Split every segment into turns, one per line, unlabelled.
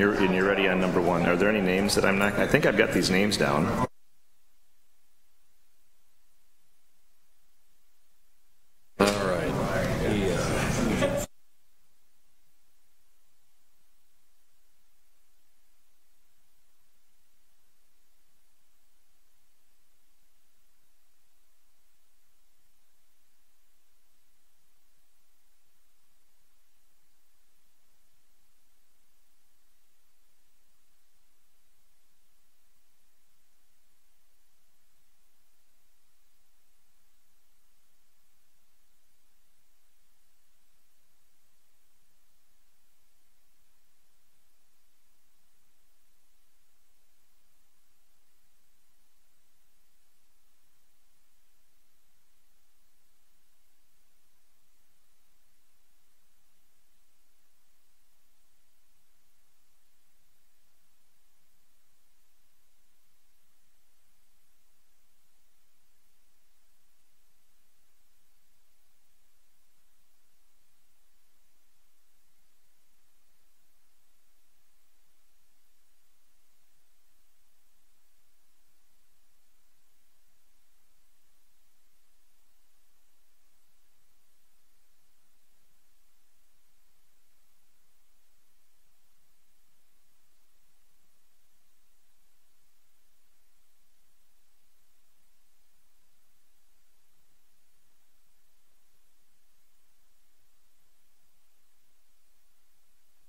you're ready on number 1. Are there any names that I'm not? I think I've got these names down.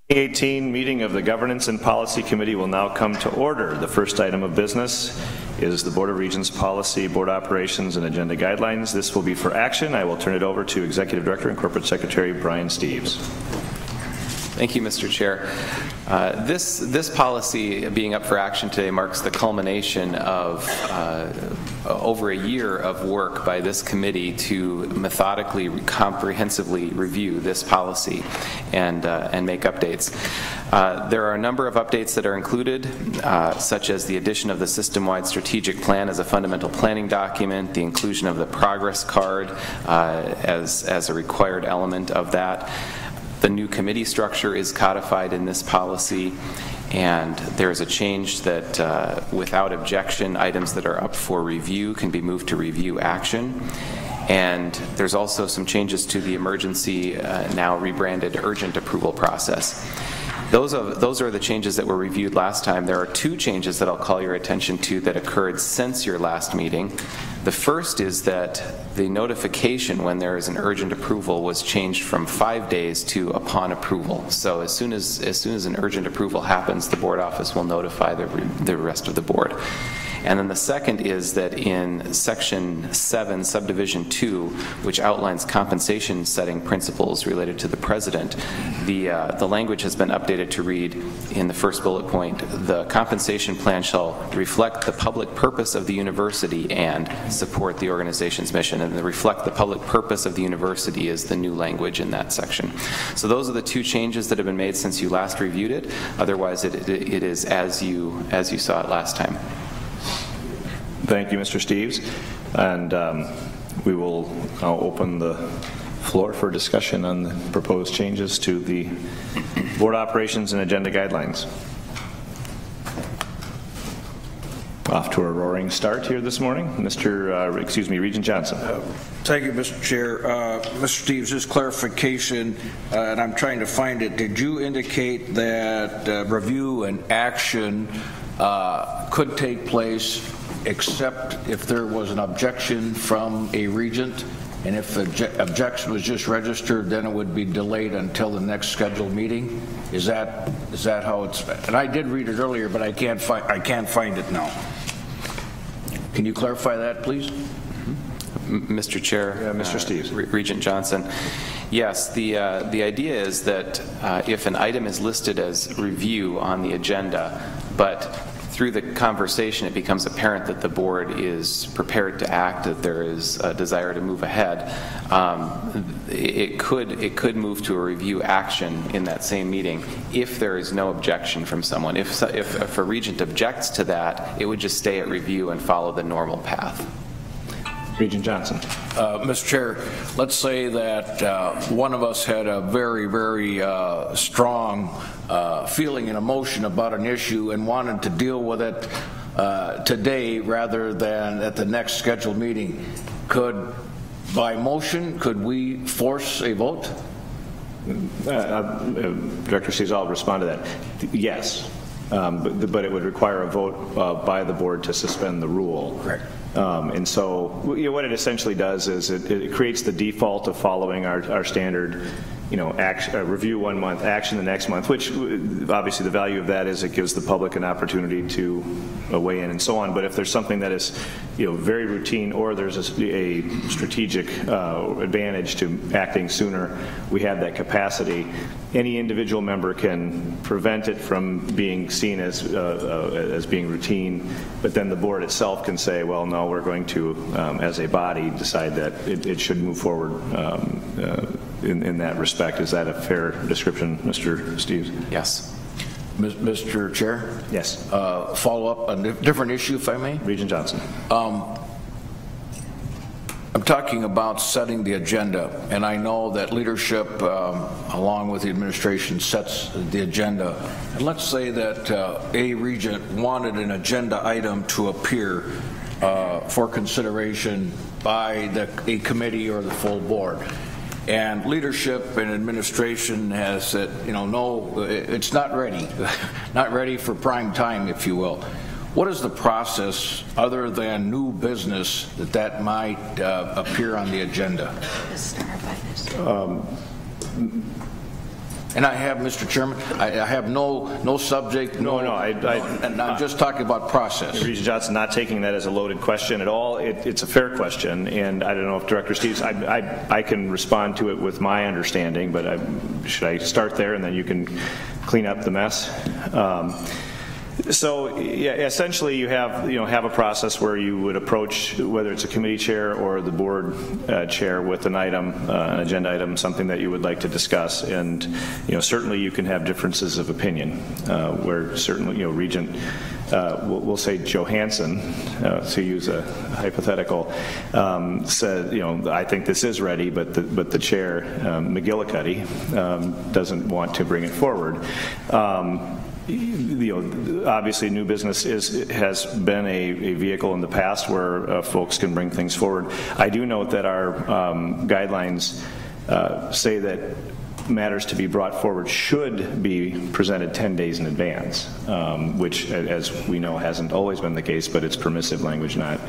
The 2018 meeting of the Governance and Policy Committee will now come to order. The first item of business is the Board of Regents Policy, Board Operations, and Agenda Guidelines. This will be for action. I will turn it over to Executive Director and Corporate Secretary Brian Steeves.
Thank you, Mr. Chair. This policy being up for action today marks the culmination of over a year of work by this committee to methodically, comprehensively review this policy and make updates. There are a number of updates that are included, such as the addition of the system-wide strategic plan as a fundamental planning document, the inclusion of the progress card as a required element of that. The new committee structure is codified in this policy, and there is a change that without objection, items that are up for review can be moved to review action. And there's also some changes to the emergency, now rebranded urgent approval process. Those are the changes that were reviewed last time. There are two changes that I'll call your attention to that occurred since your last meeting. The first is that the notification when there is an urgent approval was changed from 5 days to upon approval. So as soon as an urgent approval happens, the board office will notify the rest of the board. And then the second is that in Section 7, Subdivision 2, which outlines compensation setting principles related to the President, the language has been updated to read in the first bullet point, the compensation plan shall reflect the public purpose of the university and support the organization's mission. And the reflect the public purpose of the university is the new language in that section. So those are the two changes that have been made since you last reviewed it. Otherwise, it is as you saw it last time.
Thank you, Mr. Steeves. And we will now open the floor for discussion on the proposed changes to the board operations and agenda guidelines. Off to a roaring start here this morning. Regent Johnson.
Thank you, Mr. Chair. Mr. Steeves, just clarification, and I'm trying to find it. Did you indicate that review and action could take place except if there was an objection from a regent, and if the objection was just registered, then it would be delayed until the next scheduled meeting? Is that how it's? And I did read it earlier, but I can't find it now. Can you clarify that, please?
Mr. Chair,
Mr. Steeves.
Regent Johnson. Yes, the idea is that if an item is listed as review on the agenda, but through the conversation it becomes apparent that the board is prepared to act, that there is a desire to move ahead, it could move to a review action in that same meeting if there is no objection from someone. If a regent objects to that, it would just stay at review and follow the normal path.
Regent Johnson.
Mr. Chair, let's say that one of us had a very, very strong feeling and emotion about an issue and wanted to deal with it today rather than at the next scheduled meeting. By motion, could we force a vote?
Director Steves, I'll respond to that. Yes, but it would require a vote by the board to suspend the rule.
Correct.
And so what it essentially does is it creates the default of following our standard, review 1 month, action the next month, which obviously the value of that is it gives the public an opportunity to weigh in and so on. But if there's something that is, very routine, or there's a strategic advantage to acting sooner, we have that capacity. Any individual member can prevent it from being seen as being routine, but then the board itself can say, well, no, we're going to, as a body, decide that it should move forward in that respect. Is that a fair description, Mr. Steves?
Yes.
Mr. Chair?
Yes.
Follow up on a different issue, if I may?
Regent Johnson.
I'm talking about setting the agenda, and I know that leadership, along with the administration, sets the agenda. And let's say that a regent wanted an agenda item to appear for consideration by a committee or the full board. And leadership and administration has said, no, it's not ready, not ready for prime time, if you will. What is the process, other than new business, that might appear on the agenda? And I have, Mr. Chairman, I have no subject.
No,
and I'm just talking about process.
Regent Johnson, not taking that as a loaded question at all. It's a fair question, and I don't know if Director Steves, I can respond to it with my understanding, but should I start there and then you can clean up the mess? So yeah, essentially you have a process where you would approach, whether it's a committee chair or the board chair, with an item, an agenda item, something that you would like to discuss, and certainly you can have differences of opinion. Where certainly Regent, we'll say Johansson, to use a hypothetical, said I think this is ready, but the chair McGillicuddy doesn't want to bring it forward. Obviously new business has been a vehicle in the past where folks can bring things forward. I do note that our guidelines say that matters to be brought forward should be presented 10 days in advance, which, as we know, hasn't always been the case, but it's permissive language, not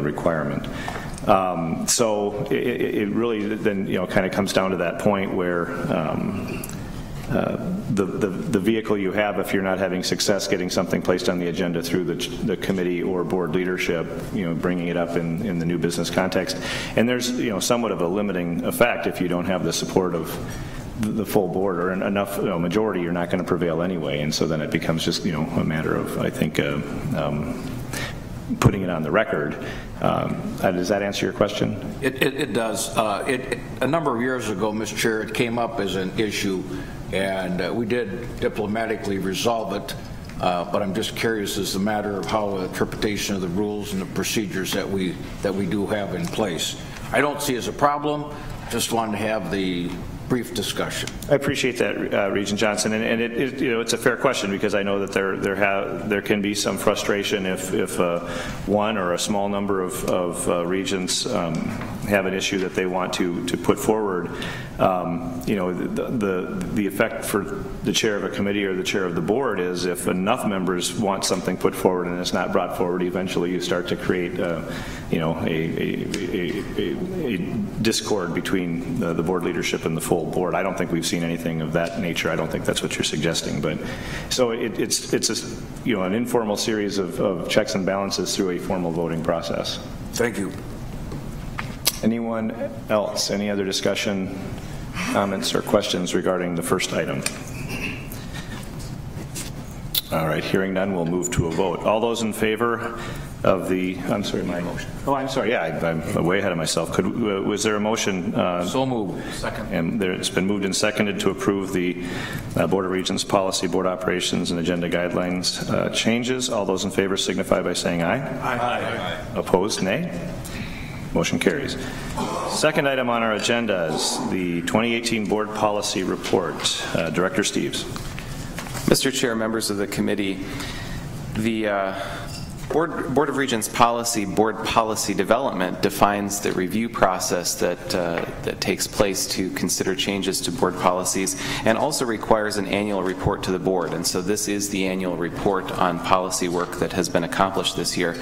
requirement. So it really then kind of comes down to that point where the vehicle you have, if you're not having success getting something placed on the agenda through the committee or board leadership, bringing it up in the new business context. And there's somewhat of a limiting effect if you don't have the support of the full board or enough majority, you're not going to prevail anyway. And so then it becomes just a matter of, I think, putting it on the record. Does that answer your question?
It does. A number of years ago, Mr. Chair, it came up as an issue, and we did diplomatically resolve it. But I'm just curious as a matter of how interpretation of the rules and the procedures that we do have in place. I don't see it as a problem. Just wanted to have the brief discussion.
I appreciate that, Regent Johnson, and it's a fair question, because I know that there can be some frustration if one or a small number of regents have an issue that they want to put forward. The effect for the chair of a committee or the chair of the board is if enough members want something put forward and it's not brought forward, eventually you start to create a discord between the board leadership and the full board. I don't think we've seen anything of that nature. I don't think that's what you're suggesting. But so it's an informal series of checks and balances through a formal voting process.
Thank you.
Anyone else? Any other discussion, comments, or questions regarding the first item? All right, hearing none, we'll move to a vote. All those in favor of the, I'm sorry, my motion. Oh, I'm sorry, yeah, I'm way ahead of myself. Was there a motion?
So moved. Second.
And it's been moved and seconded to approve the Board of Regents policy, board operations, and agenda guidelines changes. All those in favor signify by saying aye.
Aye.
Opposed, nay. Motion carries. Second item on our agenda is the 2018 Board Policy Report. Director Steves.
Mr. Chair, members of the committee, the Board of Regents policy, board policy development defines the review process that takes place to consider changes to board policies and also requires an annual report to the board. And so this is the annual report on policy work that has been accomplished this year.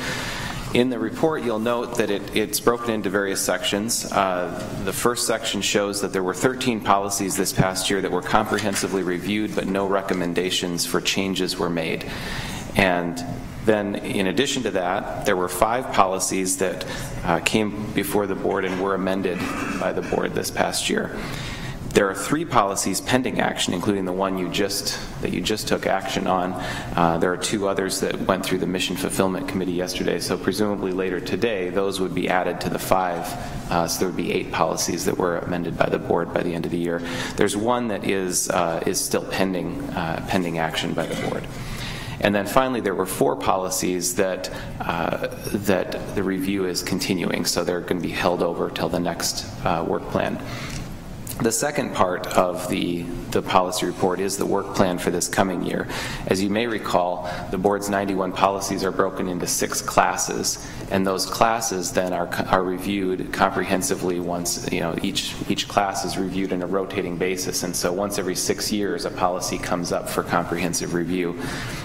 In the report, you'll note that it's broken into various sections. The first section shows that there were 13 policies this past year that were comprehensively reviewed, but no recommendations for changes were made. And then, in addition to that, there were 5 policies that came before the board and were amended by the board this past year. There are 3 policies pending action, including the one that you just took action on. There are 2 others that went through the Mission Fulfillment Committee yesterday, so presumably later today, those would be added to the 5. So there would be 8 policies that were amended by the board by the end of the year. There's one that is still pending action by the board. And then finally, there were 4 policies that the review is continuing, so they're going to be held over till the next work plan. The second part of the policy report is the work plan for this coming year. As you may recall, the board's 91 policies are broken into 6 classes, and those classes then are reviewed comprehensively once, each class is reviewed on a rotating basis, and so once every 6 years a policy comes up for comprehensive review.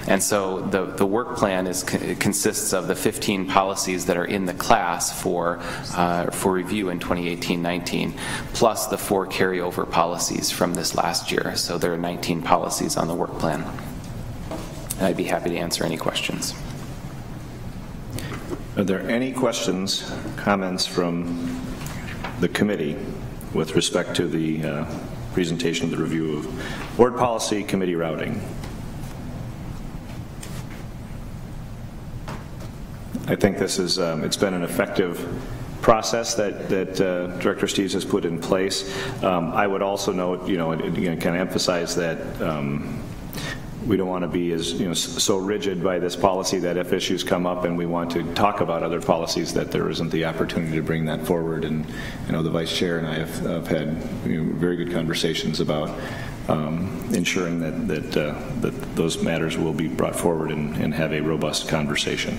And so the work plan consists of the 15 policies that are in the class for review in 2018-19, plus the 4 carryover policies from this last year. So there are 19 policies on the work plan. And I'd be happy to answer any questions.
Are there any questions, comments from the committee with respect to the presentation of the review of board policy committee routing? I think this is, it's been an effective process that Director Steves has put in place. I would also note, again, kind of emphasize that we don't want to be as so rigid by this policy that if issues come up and we want to talk about other policies, that there isn't the opportunity to bring that forward. And the Vice Chair and I have had very good conversations about ensuring that those matters will be brought forward and have a robust conversation.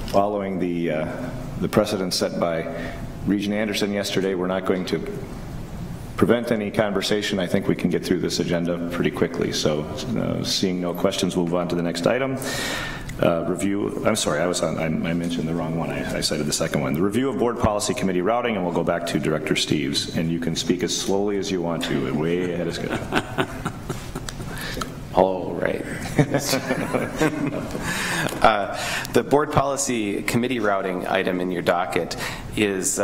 Following the precedent set by Regent Anderson yesterday, we're not going to prevent any conversation. I think we can get through this agenda pretty quickly. So seeing no questions, we'll move on to the next item. Review, I'm sorry, I mentioned the wrong one. I cited the second one. The review of board policy committee routing, and we'll go back to Director Steves. And you can speak as slowly as you want to, way ahead of schedule.
All right. The board policy committee routing item in your docket is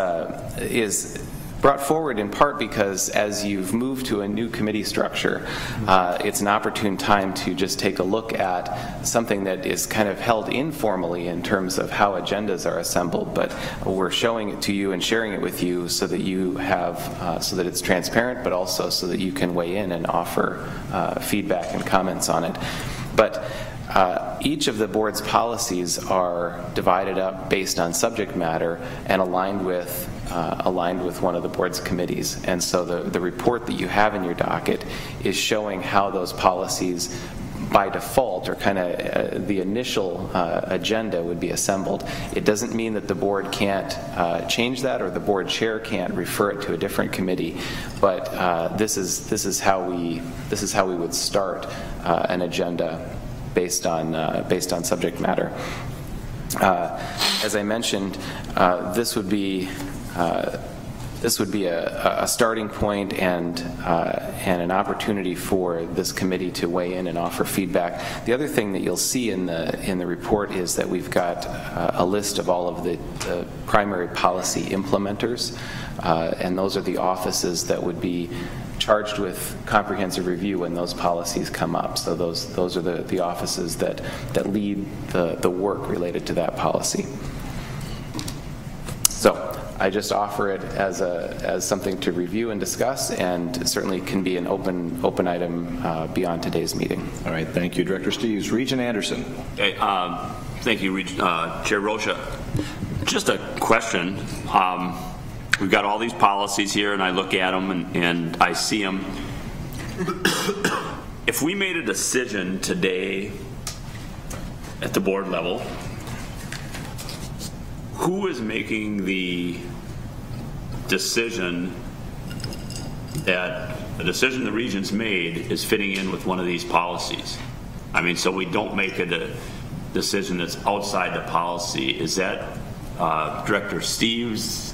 brought forward in part because as you've moved to a new committee structure, it's an opportune time to just take a look at something that is kind of held informally in terms of how agendas are assembled, but we're showing it to you and sharing it with you so that you have, so that it's transparent, but also so that you can weigh in and offer feedback and comments on it. But each of the board's policies are divided up based on subject matter and aligned with one of the board's committees. And so the report that you have in your docket is showing how those policies by default, or kind of the initial agenda would be assembled. It doesn't mean that the board can't change that, or the board chair can't refer it to a different committee, but this is how we would start an agenda based on subject matter. As I mentioned, this would be a starting point and an opportunity for this committee to weigh in and offer feedback. The other thing that you'll see in the report is that we've got a list of all of the primary policy implementers, and those are the offices that would be charged with comprehensive review when those policies come up. So those are the offices that lead the work related to that policy. So I just offer it as something to review and discuss, and certainly can be an open item beyond today's meeting.
All right, thank you, Director Steves. Regent Anderson.
Okay, thank you, Chair Rocha. Just a question. We've got all these policies here, and I look at them and I see them. If we made a decision today at the board level, who is making the decision that the decision the Regents made is fitting in with one of these policies? I mean, so we don't make a decision that's outside the policy. Is that Director Steve's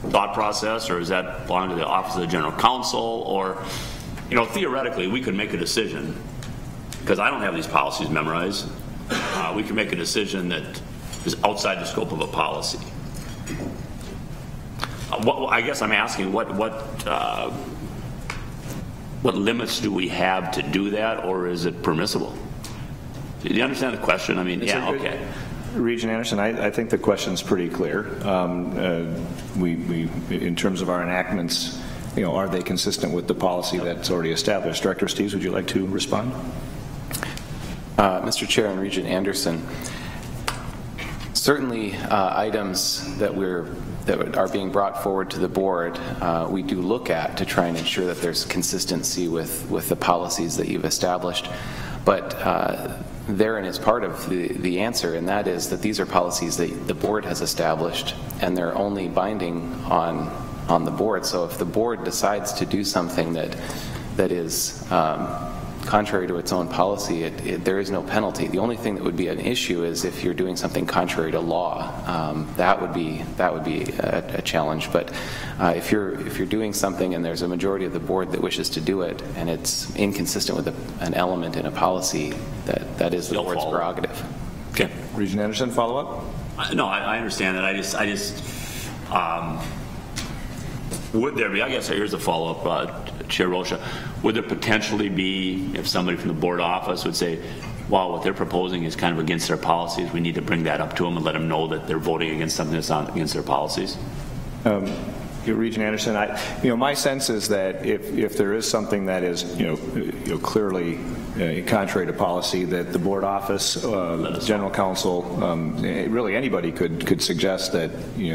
thought process, or is that belong to the Office of the General Counsel? Or, you know, theoretically, we could make a decision, because I don't have these policies memorized. We can make a decision that is outside the scope of a policy. I guess I'm asking what limits do we have to do that, or is it permissible? Do you understand the question? I mean, yeah, okay.
Regent Anderson, I think the question's pretty clear. We, in terms of our enactments, you know, are they consistent with the policy that's already established? Director Steves, would you like to respond?
Mr. Chair and Regent Anderson, certainly items that are being brought forward to the board, we do look at to try and ensure that there's consistency with the policies that you've established. But therein is part of the answer, and that is that these are policies that the board has established, and they're only binding on the board. So if the board decides to do something that is contrary to its own policy, there is no penalty. The only thing that would be an issue is if you're doing something contrary to law. That would be a challenge. But if you're doing something and there's a majority of the board that wishes to do it, and it's inconsistent with an element in a policy, that is the board's prerogative.
Okay, Regent Anderson, follow up.
No, I understand that. I just would there be? I guess here's a follow up, Chair Rocha. Would there potentially be, if somebody from the board office would say, "Wow, what they're proposing is kind of against their policies. We need to bring that up to them and let them know that they're voting against something that's not against their policies"?
Regent Anderson, my sense is that if there is something that is clearly contrary to policy, that the board office, general counsel, really anybody could suggest that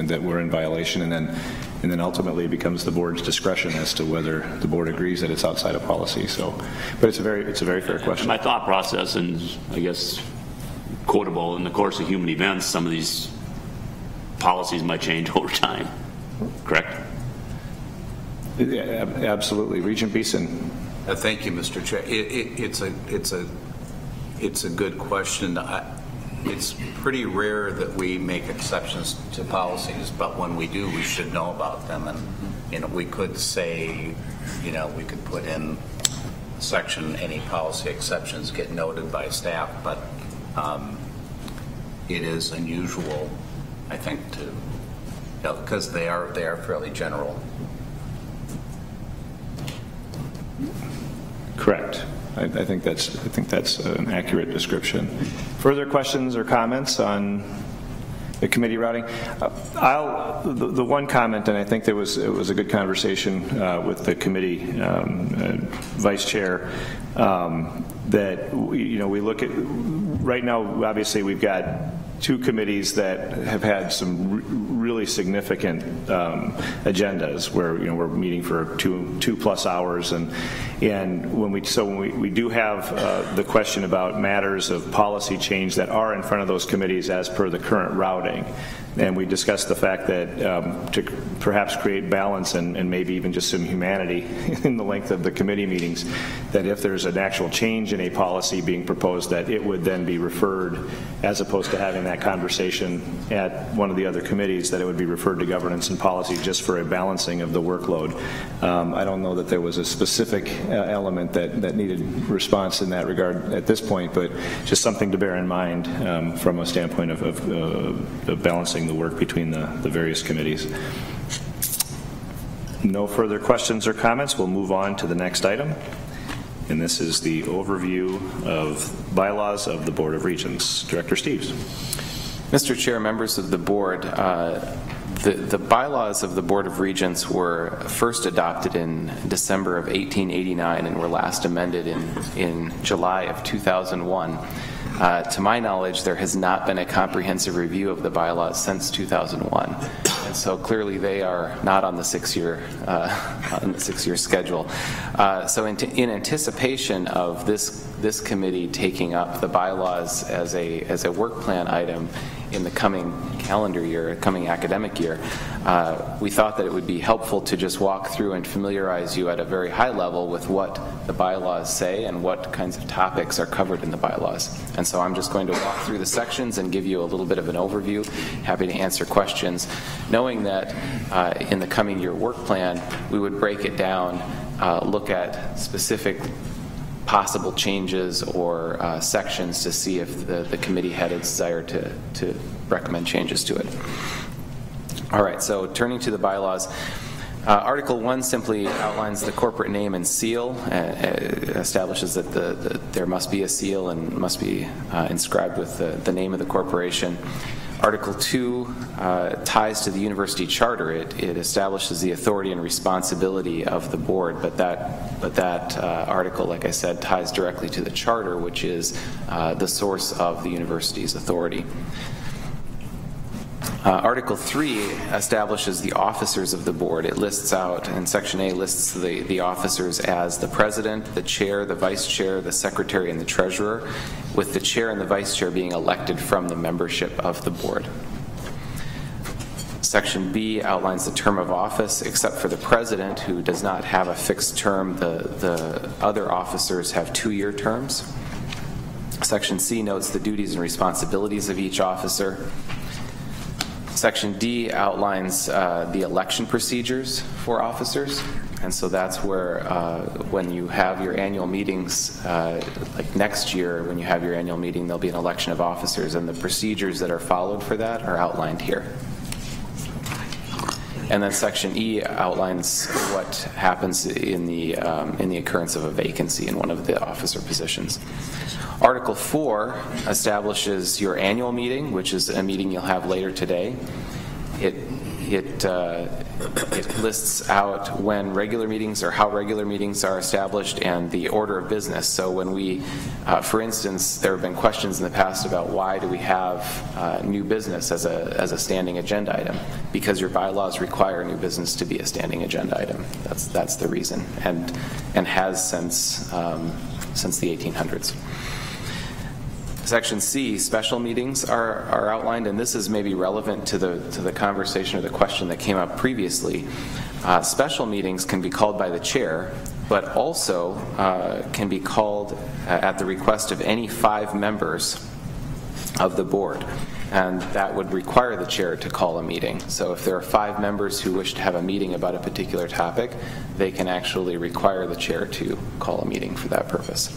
that we're in violation, and then ultimately it becomes the board's discretion as to whether the board agrees that it's outside of policy. So, but it's a very fair question.
My thought process, and I guess quotable, in the course of human events, some of these policies might change over time. Correct?
Yeah, absolutely. Regent Beeson.
Thank you, Mr. Chair. It's a good question. It's pretty rare that we make exceptions to policies, but when we do, we should know about them. And we could say, we could put in section, any policy exceptions get noted by staff, but it is unusual, I think, because they are fairly general.
Correct. I think that's an accurate description. Further questions or comments on the committee routing? The one comment, and I think it was a good conversation with the committee vice chair, that we look at right now. Obviously, we've got two committees that have had some really significant agendas where we're meeting for two plus hours, and when we do have the question about matters of policy change that are in front of those committees as per the current routing, and we discussed the fact that to perhaps create balance and maybe even just some humanity in the length of the committee meetings, that if there's an actual change in a policy being proposed, that it would then be referred, as opposed to having that conversation at one of the other committees, that it would be referred to governance and policy just for a balancing of the workload. I don't know that there was a specific element that needed response in that regard at this point, but just something to bear in mind from a standpoint of balancing the work between the various committees. No further questions or comments. We'll move on to the next item, and this is the overview of bylaws of the Board of Regents. Director Steves.
Mr. Chair, members of the board, The bylaws of the Board of Regents were first adopted in December of 1889 and were last amended in July of 2001. To my knowledge, there has not been a comprehensive review of the bylaws since 2001, and so clearly they are not on the six-year schedule. So in anticipation of this committee taking up the bylaws as a work plan item in the coming calendar year, coming academic year, we thought that it would be helpful to just walk through and familiarize you at a very high level with what the bylaws say and what kinds of topics are covered in the bylaws. And so I'm just going to walk through the sections and give you a little bit of an overview. Happy to answer questions, knowing that in the coming year work plan, we would break it down, look at specific possible changes or sections to see if the committee had a desire to recommend changes to it. All right, so turning to the bylaws, Article 1 simply outlines the corporate name and seal, establishes that there must be a seal and must be inscribed with the name of the corporation. Article 2 ties to the university charter. It establishes the authority and responsibility of the board, but that article, like I said, ties directly to the charter, which is the source of the university's authority. Article 3 establishes the officers of the board. It lists out, in Section A, lists the officers as the president, the chair, the vice chair, the secretary, and the treasurer, with the chair and the vice chair being elected from the membership of the board. Section B outlines the term of office, except for the president, who does not have a fixed term. The other officers have 2-year terms. Section C notes the duties and responsibilities of each officer. Section D outlines the election procedures for officers, and so that's where when you have your annual meetings, like next year when you have your annual meeting, there'll be an election of officers, and the procedures that are followed for that are outlined here. And then Section E outlines what happens in the occurrence of a vacancy in one of the officer positions. Article 4 establishes your annual meeting, which is a meeting you'll have later today. It lists out when regular meetings or how regular meetings are established and the order of business. So when we, for instance, there have been questions in the past about why do we have new business as a standing agenda item? Because your bylaws require new business to be a standing agenda item. That's the reason, and has since the 1800s. Section C, special meetings are outlined, and this is maybe relevant to the conversation or the question that came up previously. Special meetings can be called by the chair, but also can be called at the request of any 5 members of the board, and that would require the chair to call a meeting. So if there are 5 members who wish to have a meeting about a particular topic, they can actually require the chair to call a meeting for that purpose.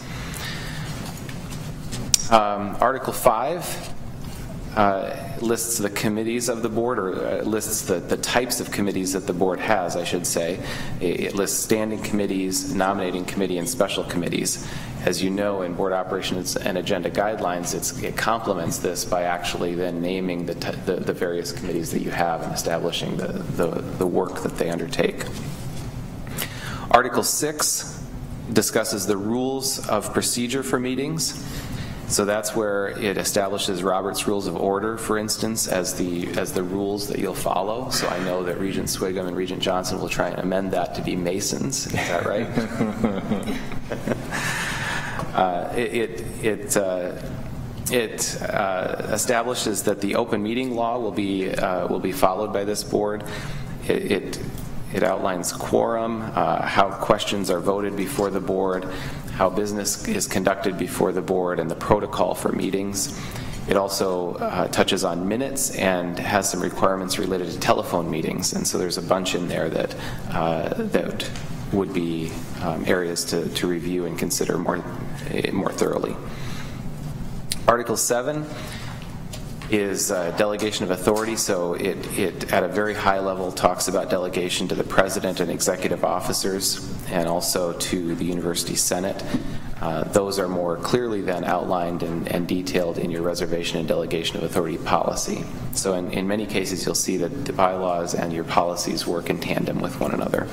Article 5 lists the committees of the board, or lists the types of committees that the board has, I should say. It lists standing committees, nominating committee, and special committees. As you know, in board operations and agenda guidelines, it complements this by actually then naming the various committees that you have and establishing the work that they undertake. Article 6 discusses the rules of procedure for meetings. So that's where it establishes Robert's Rules of Order, for instance, as the rules that you'll follow. So I know that Regent Swigum and Regent Johnson will try and amend that to be Masons. Is that right? It establishes that the open meeting law will be followed by this board. It outlines quorum, how questions are voted before the board, how business is conducted before the board, and the protocol for meetings. It also touches on minutes and has some requirements related to telephone meetings, and so there's a bunch in there that would be areas to review and consider more thoroughly. Article 7 is delegation of authority, so it at a very high level talks about delegation to the president and executive officers, and also to the university senate. those are more clearly then outlined and detailed in your reservation and delegation of authority policy. So in many cases, you'll see that the bylaws and your policies work in tandem with one another.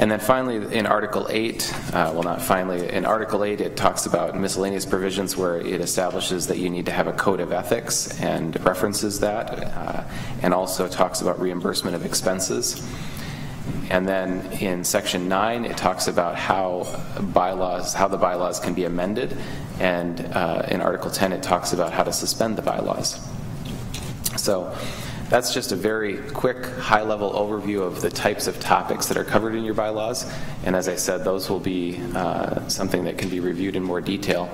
And then finally, in Article 8, well, not finally, in Article 8, it talks about miscellaneous provisions where it establishes that you need to have a code of ethics and references that, and also talks about reimbursement of expenses. And then in Section 9, it talks about how the bylaws can be amended, and in Article 10, it talks about how to suspend the bylaws. So that's just a very quick, high-level overview of the types of topics that are covered in your bylaws. And as I said, those will be something that can be reviewed in more detail.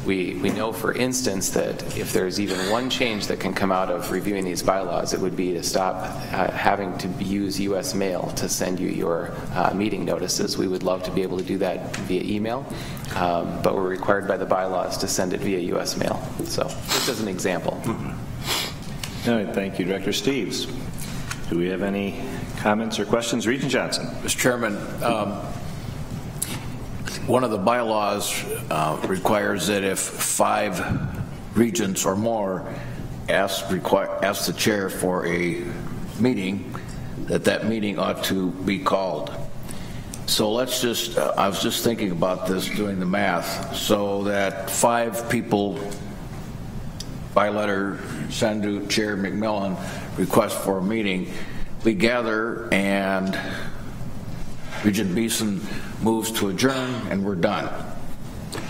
We know, for instance, that if there's even one change that can come out of reviewing these bylaws, it would be to stop having to use U.S. mail to send you your meeting notices. We would love to be able to do that via email, but we're required by the bylaws to send it via U.S. mail. So just as an example.
All right, thank you, Director Steves. Do we have any comments or questions? Regent Johnson.
Mr. Chairman, one of the bylaws requires that if 5 regents or more ask the chair for a meeting, that meeting ought to be called. So let's just, I was just thinking about this, doing the math, so that 5 people by letter send to Chair McMillan request for a meeting. We gather and Regent Beeson moves to adjourn and we're done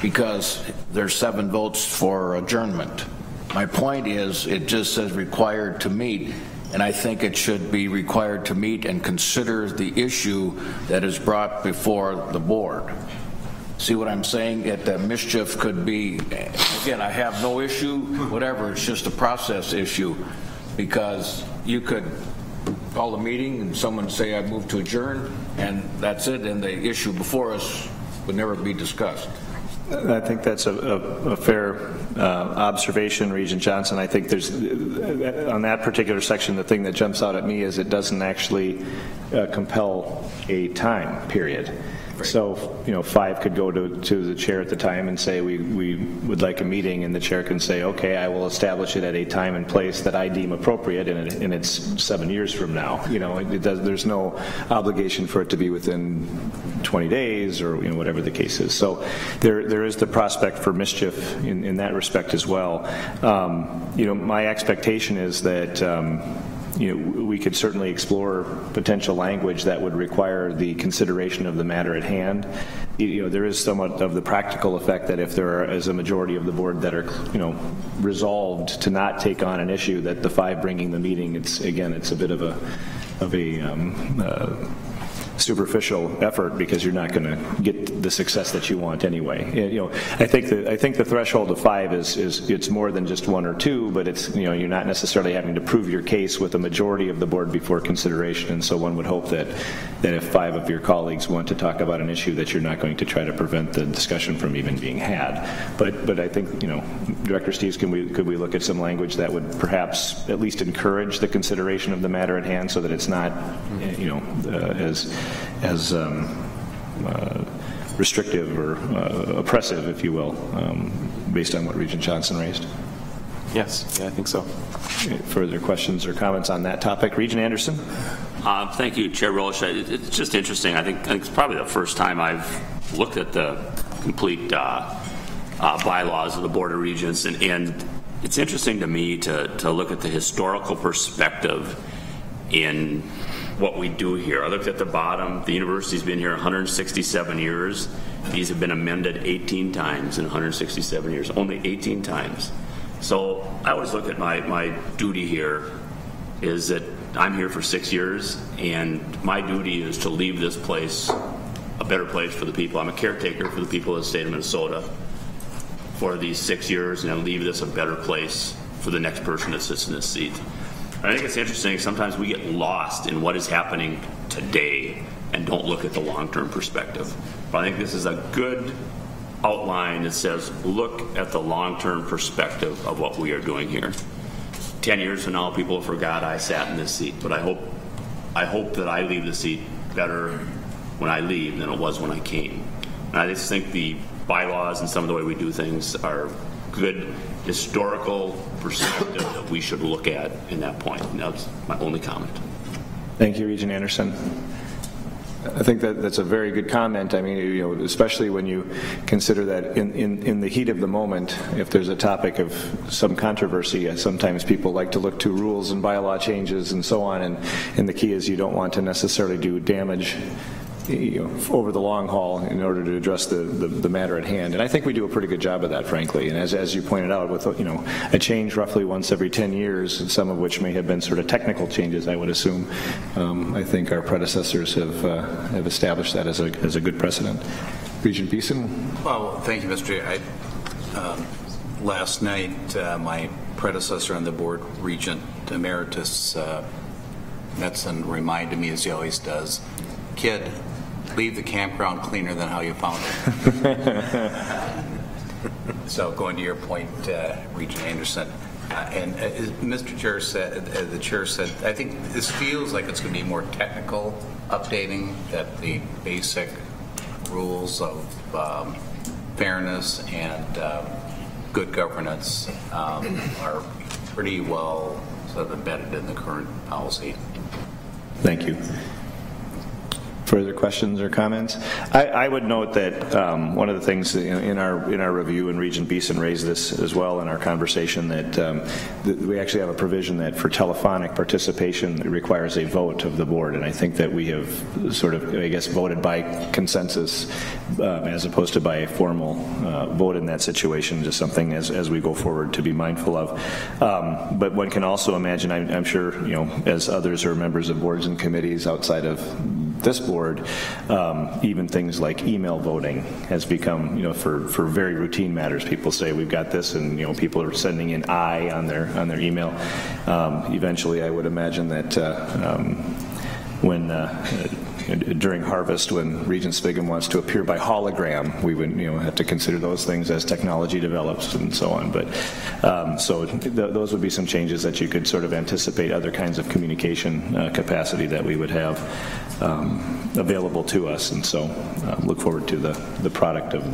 because there's 7 votes for adjournment. My point is it just says required to meet, and I think it should be required to meet and consider the issue that is brought before the board. See what I'm saying? That the mischief could be, again, I have no issue, whatever, it's just a process issue, because you could call a meeting and someone say I move to adjourn, and that's it, and the issue before us would never be discussed.
I think that's a fair observation, Regent Johnson. I think there's, on that particular section, the thing that jumps out at me is it doesn't actually compel a time period. So, 5 could go to the chair at the time and say, we would like a meeting, and the chair can say, okay, I will establish it at a time and place that I deem appropriate, and it's 7 years from now. There's no obligation for it to be within 20 days or whatever the case is. So there is the prospect for mischief in that respect as well. My expectation is that we could certainly explore potential language that would require the consideration of the matter at hand. There is somewhat of the practical effect that if there is a majority of the board that are, resolved to not take on an issue, that the 5 bringing the meeting, it's a bit of a superficial effort because you're not going to get the success that you want anyway. I think the threshold of 5 is it's more than just 1 or 2, but it's you're not necessarily having to prove your case with a majority of the board before consideration. And so one would hope that if 5 of your colleagues want to talk about an issue, that you're not going to try to prevent the discussion from even being had. But I think Director Steves, could we look at some language that would perhaps at least encourage the consideration of the matter at hand, so that it's not as restrictive or oppressive, if you will, based on what Regent Johnson raised?
Yes, I think so.
Further questions or comments on that topic? Regent Anderson?
Thank you, Chair Rolish. It's just interesting. I think it's probably the first time I've looked at the complete bylaws of the Board of Regents, and it's interesting to me to look at the historical perspective in what we do here. I looked at the bottom. The university's been here 167 years. These have been amended 18 times in 167 years, only 18 times. So I always look at my duty here is that I'm here for 6 years, and my duty is to leave this place a better place for the people. I'm a caretaker for the people of the state of Minnesota for these 6 years, and I leave this a better place for the next person that sits in this seat. I think it's interesting, sometimes we get lost in what is happening today and don't look at the long-term perspective. But I think this is a good outline that says, look at the long-term perspective of what we are doing here. 10 years from now, people forgot I sat in this seat, but I hope that I leave the seat better when I leave than it was when I came. And I just think the bylaws and some of the way we do things are good historical perspective that we should look at in that point. And that's my only comment.
Thank you, Regent Anderson. I think that's a very good comment. I mean, especially when you consider that in the heat of the moment, if there's a topic of some controversy, sometimes people like to look to rules and bylaw changes and so on, and the key is you don't want to necessarily do damage over the long haul in order to address the matter at hand. And I think we do a pretty good job of that, frankly. And as you pointed out, with a change roughly once every 10 years, and some of which may have been sort of technical changes, I would assume, I think our predecessors have established that as a good precedent. Regent Beeson?
Well, thank you, Mr. Chair. Last night, my predecessor on the board, Regent Emeritus Metzen, reminded me, as he always does, kid, leave the campground cleaner than how you found it. So going to your point, Regent Anderson, and Mr. Chair said, the chair said, I think this feels like it's going to be more technical updating, that the basic rules of fairness and good governance are pretty well sort of embedded in the current policy.
Thank you. Further questions or comments? I would note that one of the things in our review, and Regent Beeson raised this as well in our conversation, that we actually have a provision that for telephonic participation it requires a vote of the board, and I think that we have sort of, I guess, voted by consensus as opposed to by a formal vote in that situation, just something as we go forward to be mindful of. But one can also imagine, I'm sure, as others are members of boards and committees outside of this board, even things like email voting has become, for very routine matters. People say we've got this, and people are sending in "I" on their email. Eventually, I would imagine that when during harvest, when Regent Spigham wants to appear by hologram, we would have to consider those things as technology develops and so on. But so those would be some changes that you could sort of anticipate, other kinds of communication capacity that we would have available to us, and so look forward to the product of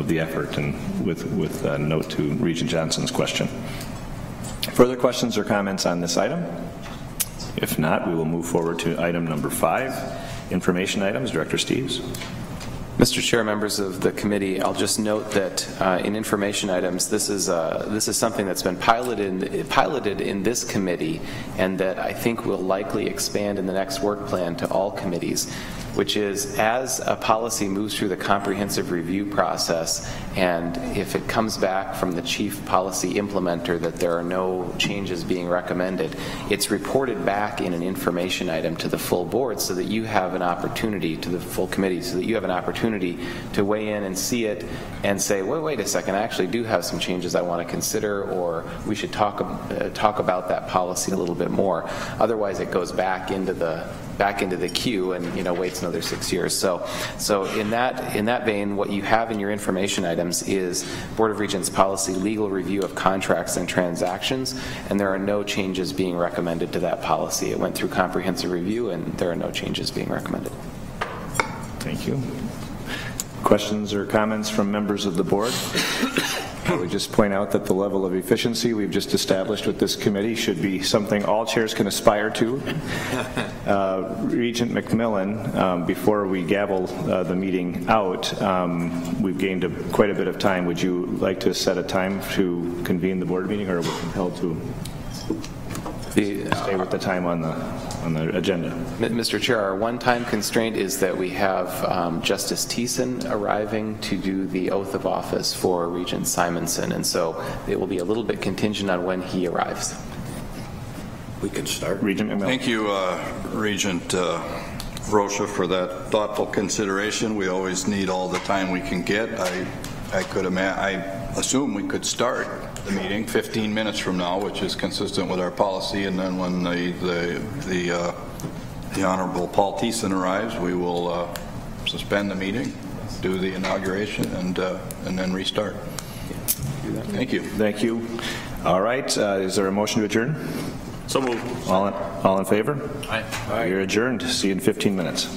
the effort, and with a note to Regent Johnson's question. Further questions or comments on this item? If not, we will move forward to item number 5, information items. Director Steves.
Mr. Chair, members of the committee, I'll just note that in information items, this is something that's been piloted in this committee, and that I think will likely expand in the next work plan to all committees, which is, as a policy moves through the comprehensive review process, and if it comes back from the chief policy implementer that there are no changes being recommended, it's reported back in an information item to the full board, so that you have an opportunity, to the full committee, so that you have an opportunity to weigh in and see it and say, wait a second, I actually do have some changes I want to consider, or we should talk about that policy a little bit more. Otherwise, it goes back into the queue and waits another 6 years. So in that vein, what you have in your information items is Board of Regents policy legal review of contracts and transactions, and there are no changes being recommended to that policy. It went through comprehensive review, and there are no changes being recommended.
Thank you. Questions or comments from members of the board? I would just point out that the level of efficiency we've just established with this committee should be something all chairs can aspire to. Regent McMillan, before we gavel the meeting out, we've gained quite a bit of time. Would you like to set a time to convene the board meeting, or are we compelled to stay with the time on the agenda?
Mr. Chair, our one-time constraint is that we have Justice Thiessen arriving to do the oath of office for Regent Simonson, and so it will be a little bit contingent on when he arrives.
We can start.
Regent McMillan.
Thank you, Regent Rocha, for that thoughtful consideration. We always need all the time we can get. I assume we could start the meeting 15 minutes from now, which is consistent with our policy, and then when the Honorable Paul Thiessen arrives, we will suspend the meeting, do the inauguration, and then restart. Thank you.
Thank you. All right. Is there a motion to adjourn?
So moved.
All in favor?
Aye.
You're adjourned. See you in 15 minutes.